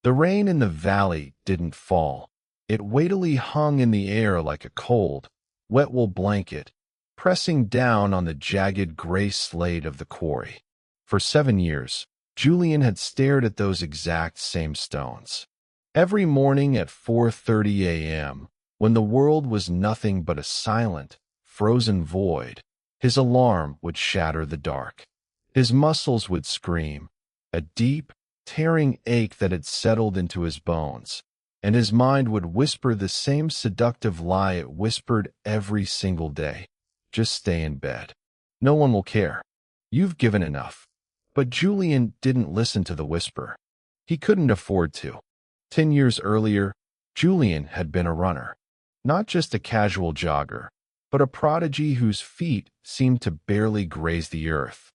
The rain in the valley didn't fall. It weightily hung in the air like a cold, wet wool blanket, pressing down on the jagged gray slate of the quarry. For 7 years, Julian had stared at those exact same stones. Every morning at 4:30 a.m., when the world was nothing but a silent, frozen void, his alarm would shatter the dark. His muscles would scream, a deep, tearing ache that had settled into his bones, and his mind would whisper the same seductive lie it whispered every single day. Just stay in bed. No one will care. You've given enough. But Julian didn't listen to the whisper. He couldn't afford to. 10 years earlier, Julian had been a runner. Not just a casual jogger, but a prodigy whose feet seemed to barely graze the earth.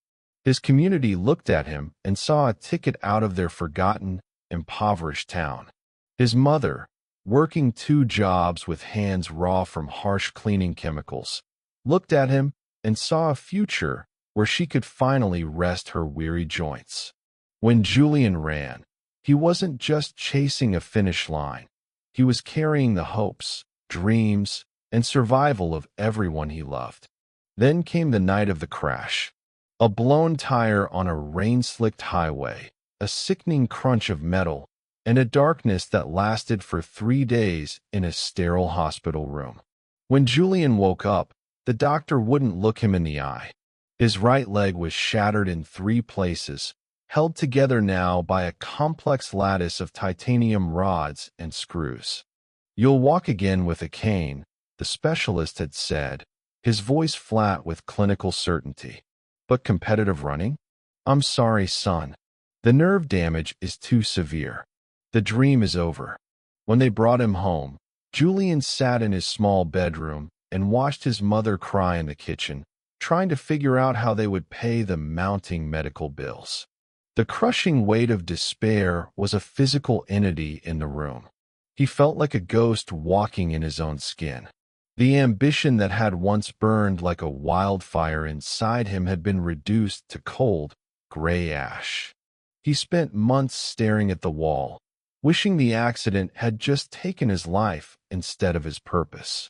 His community looked at him and saw a ticket out of their forgotten, impoverished town. His mother, working 2 jobs with hands raw from harsh cleaning chemicals, looked at him and saw a future where she could finally rest her weary joints. When Julian ran, he wasn't just chasing a finish line. He was carrying the hopes, dreams, and survival of everyone he loved. Then came the night of the crash. A blown tire on a rain-slicked highway, a sickening crunch of metal, and a darkness that lasted for 3 days in a sterile hospital room. When Julian woke up, the doctor wouldn't look him in the eye. His right leg was shattered in 3 places, held together now by a complex lattice of titanium rods and screws. "You'll walk again with a cane," the specialist had said, his voice flat with clinical certainty. "But competitive running? I'm sorry, son. The nerve damage is too severe. The dream is over." When they brought him home, Julian sat in his small bedroom and watched his mother cry in the kitchen, trying to figure out how they would pay the mounting medical bills. The crushing weight of despair was a physical entity in the room. He felt like a ghost walking in his own skin. The ambition that had once burned like a wildfire inside him had been reduced to cold, gray ash. He spent months staring at the wall, wishing the accident had just taken his life instead of his purpose.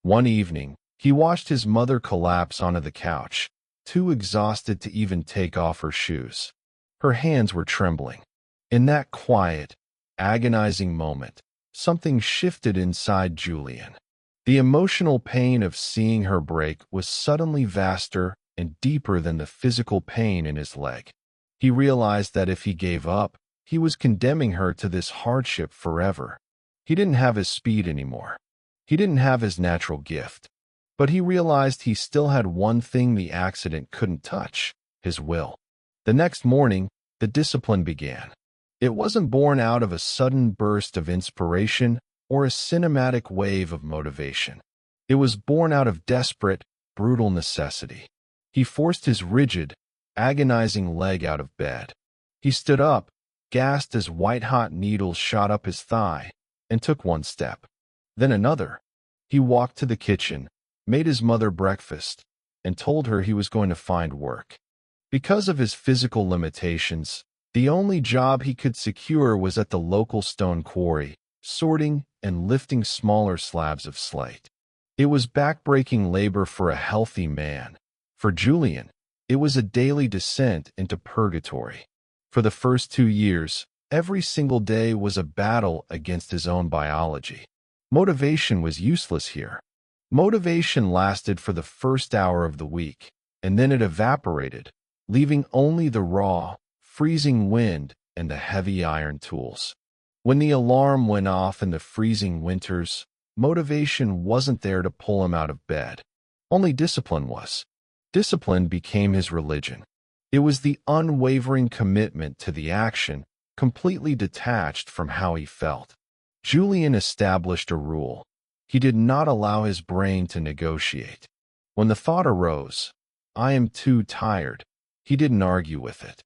One evening, he watched his mother collapse onto the couch, too exhausted to even take off her shoes. Her hands were trembling. In that quiet, agonizing moment, something shifted inside Julian. The emotional pain of seeing her break was suddenly vaster and deeper than the physical pain in his leg. He realized that if he gave up, he was condemning her to this hardship forever. He didn't have his speed anymore. He didn't have his natural gift. But he realized he still had one thing the accident couldn't touch: his will. The next morning, the discipline began. It wasn't born out of a sudden burst of inspiration or a cinematic wave of motivation. It was born out of desperate, brutal necessity. He forced his rigid, agonizing leg out of bed. He stood up, gasped as white-hot needles shot up his thigh, and took one step. Then another. He walked to the kitchen, made his mother breakfast, and told her he was going to find work. Because of his physical limitations, the only job he could secure was at the local stone quarry, sorting and lifting smaller slabs of slate. It was backbreaking labor for a healthy man. For Julian, it was a daily descent into purgatory. For the first 2 years, every single day was a battle against his own biology. Motivation was useless here. Motivation lasted for the first hour of the week, and then it evaporated, leaving only the raw, freezing wind and the heavy iron tools. When the alarm went off in the freezing winters, motivation wasn't there to pull him out of bed. Only discipline was. Discipline became his religion. It was the unwavering commitment to the action, completely detached from how he felt. Julian established a rule. He did not allow his brain to negotiate. When the thought arose, "I am too tired," he didn't argue with it.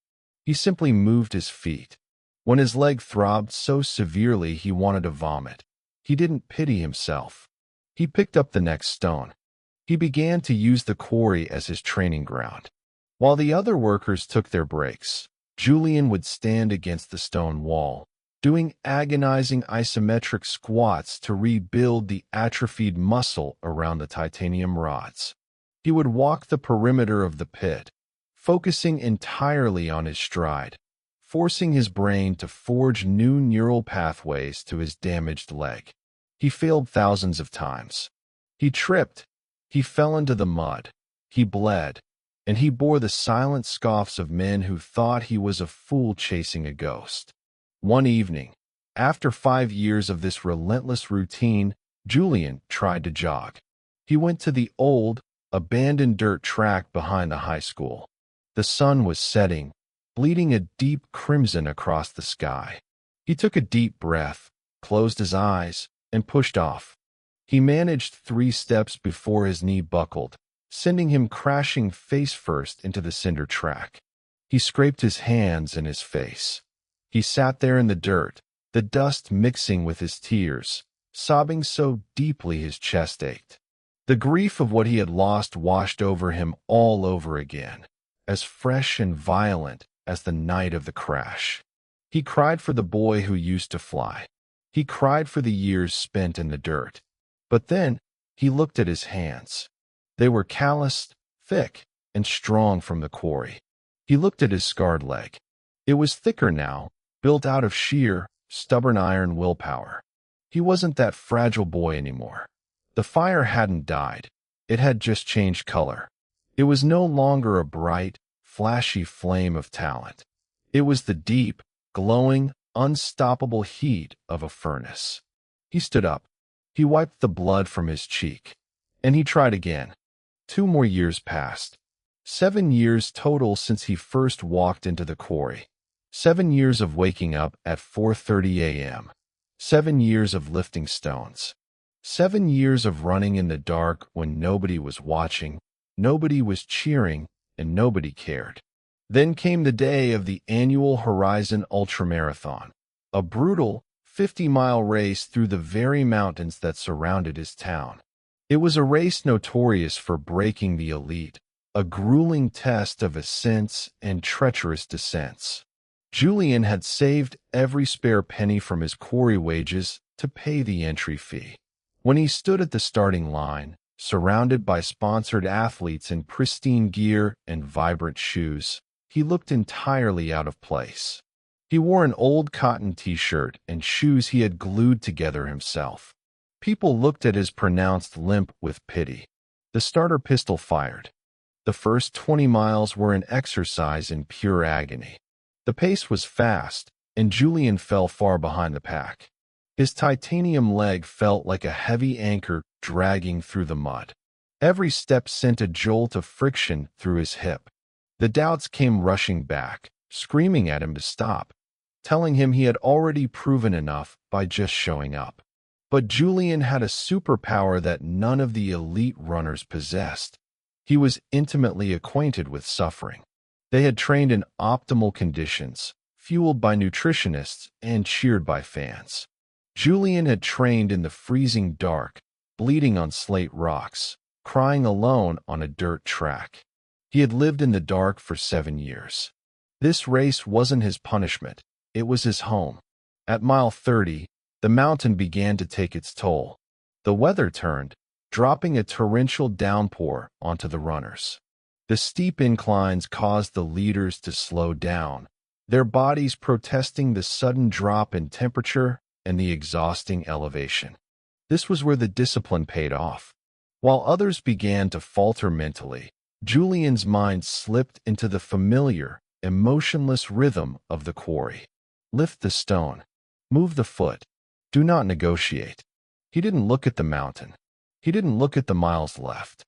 He simply moved his feet. When his leg throbbed so severely he wanted to vomit, he didn't pity himself. He picked up the next stone. He began to use the quarry as his training ground. While the other workers took their breaks, Julian would stand against the stone wall, doing agonizing isometric squats to rebuild the atrophied muscle around the titanium rods. He would walk the perimeter of the pit, focusing entirely on his stride, forcing his brain to forge new neural pathways to his damaged leg. He failed thousands of times. He tripped, he fell into the mud, he bled, and he bore the silent scoffs of men who thought he was a fool chasing a ghost. One evening, after 5 years of this relentless routine, Julian tried to jog. He went to the old, abandoned dirt track behind the high school. The sun was setting, bleeding a deep crimson across the sky. He took a deep breath, closed his eyes, and pushed off. He managed 3 steps before his knee buckled, sending him crashing face first into the cinder track. He scraped his hands and his face. He sat there in the dirt, the dust mixing with his tears, sobbing so deeply his chest ached. The grief of what he had lost washed over him all over again, as fresh and violent as the night of the crash. He cried for the boy who used to fly. He cried for the years spent in the dirt. But then he looked at his hands. They were calloused, thick, and strong from the quarry. He looked at his scarred leg. It was thicker now, built out of sheer, stubborn iron willpower. He wasn't that fragile boy anymore. The fire hadn't died. It had just changed color. It was no longer a bright, flashy flame of talent. It was the deep, glowing, unstoppable heat of a furnace. He stood up. He wiped the blood from his cheek. And he tried again. 2 more years passed. 7 years total since he first walked into the quarry. 7 years of waking up at 4:30 a.m. 7 years of lifting stones. 7 years of running in the dark when nobody was watching, nobody was cheering, and nobody cared. Then came the day of the annual Horizon Ultramarathon, a brutal 50-mile race through the very mountains that surrounded his town. It was a race notorious for breaking the elite, a grueling test of ascents and treacherous descents. Julian had saved every spare penny from his quarry wages to pay the entry fee. When he stood at the starting line, surrounded by sponsored athletes in pristine gear and vibrant shoes, he looked entirely out of place. He wore an old cotton t-shirt and shoes he had glued together himself. People looked at his pronounced limp with pity. The starter pistol fired. The first 20 miles were an exercise in pure agony. The pace was fast, and Julian fell far behind the pack. His titanium leg felt like a heavy anchor dragging through the mud. Every step sent a jolt of friction through his hip. The doubts came rushing back, screaming at him to stop, telling him he had already proven enough by just showing up. But Julian had a superpower that none of the elite runners possessed. He was intimately acquainted with suffering. They had trained in optimal conditions, fueled by nutritionists and cheered by fans. Julian had trained in the freezing dark, bleeding on slate rocks, crying alone on a dirt track. He had lived in the dark for 7 years. This race wasn't his punishment, it was his home. At mile 30, the mountain began to take its toll. The weather turned, dropping a torrential downpour onto the runners. The steep inclines caused the leaders to slow down, their bodies protesting the sudden drop in temperature and the exhausting elevation. This was where the discipline paid off. While others began to falter mentally, Julian's mind slipped into the familiar, emotionless rhythm of the quarry. Lift the stone. Move the foot. Do not negotiate. He didn't look at the mountain. He didn't look at the miles left.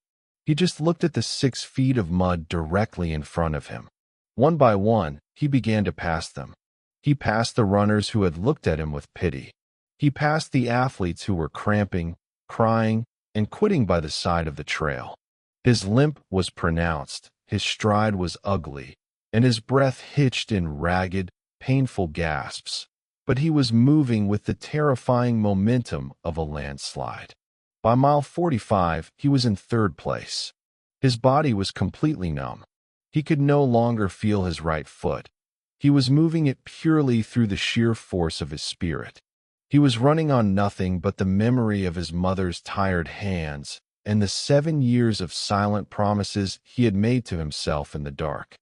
He just looked at the 6 feet of mud directly in front of him. One by one, he began to pass them. He passed the runners who had looked at him with pity. He passed the athletes who were cramping, crying, and quitting by the side of the trail. His limp was pronounced, his stride was ugly, and his breath hitched in ragged, painful gasps. But he was moving with the terrifying momentum of a landslide. By mile 45, he was in 3rd place. His body was completely numb. He could no longer feel his right foot. He was moving it purely through the sheer force of his spirit. He was running on nothing but the memory of his mother's tired hands and the 7 years of silent promises he had made to himself in the dark.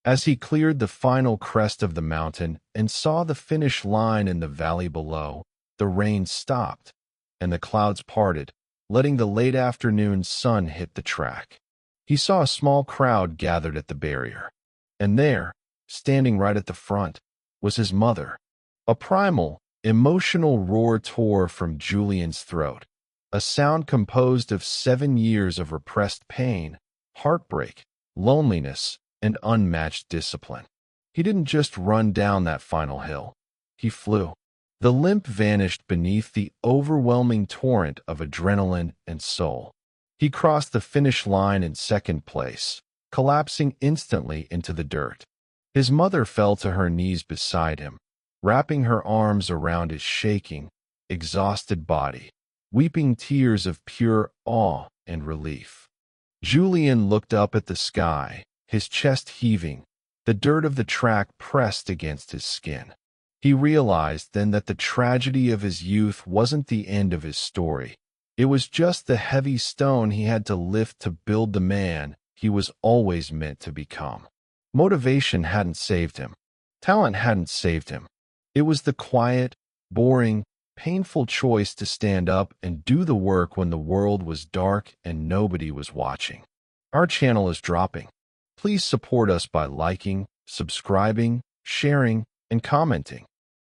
As he cleared the final crest of the mountain and saw the finish line in the valley below, the rain stopped, and the clouds parted, letting the late afternoon sun hit the track. He saw a small crowd gathered at the barrier, and there, standing right at the front, was his mother. A primal, emotional roar tore from Julian's throat, a sound composed of 7 years of repressed pain, heartbreak, loneliness, and unmatched discipline. He didn't just run down that final hill. He flew. The limp vanished beneath the overwhelming torrent of adrenaline and soul. He crossed the finish line in second place, collapsing instantly into the dirt. His mother fell to her knees beside him, wrapping her arms around his shaking, exhausted body, weeping tears of pure awe and relief. Julian looked up at the sky, his chest heaving, the dirt of the track pressed against his skin. He realized then that the tragedy of his youth wasn't the end of his story. It was just the heavy stone he had to lift to build the man he was always meant to become. Motivation hadn't saved him. Talent hadn't saved him. It was the quiet, boring, painful choice to stand up and do the work when the world was dark and nobody was watching. Our channel is dropping. Please support us by liking, subscribing, sharing, and commenting.